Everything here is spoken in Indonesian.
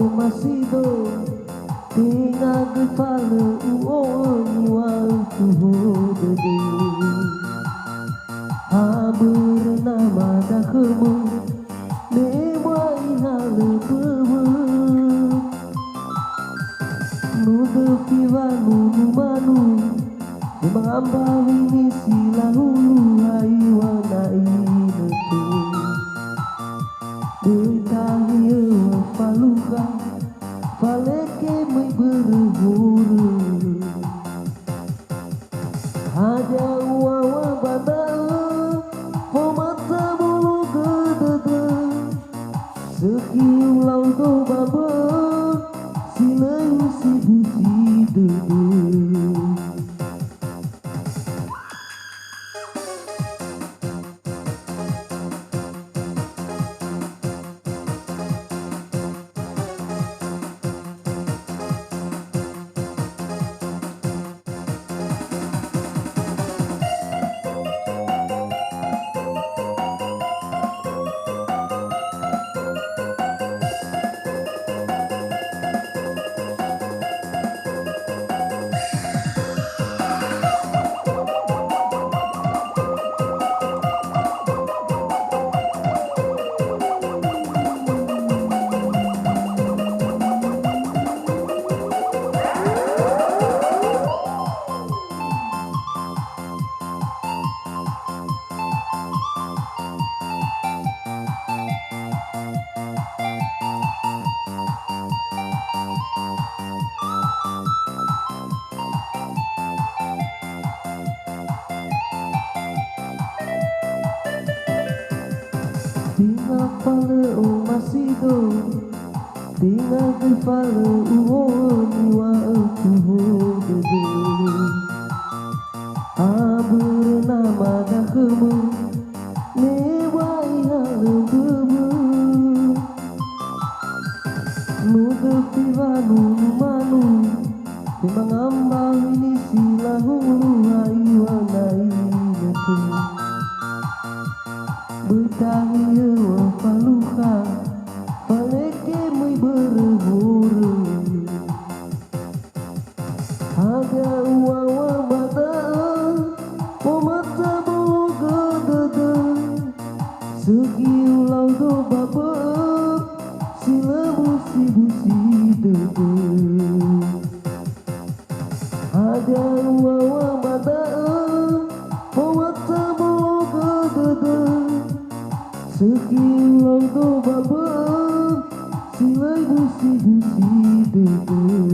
masido tinga gefale uoni waktu hodede haber nama dakhmu nemai hale bebe nu defiwanu nu manu memang ini silahulu haiwana inete Bertahia faluka faleke mai berhuru Haja wawa bada pomata bulu gedede Seki ulau do baba silai usi busi dede Tinga fale o masido Tinga gefale uoni waktu hodede haber nama dakhmu nemai hale bebe nu defiwanu nu manu memang ambang ini silahulu haiwana inete Bertahia wa faluka faleke mai berhuru Haga wawa bada pomata bulu gedede Segi ulau do baba sila busi-busi dede Haga wawa bada pomata bulu gedede Seki ulau do baba silai busi-busi dede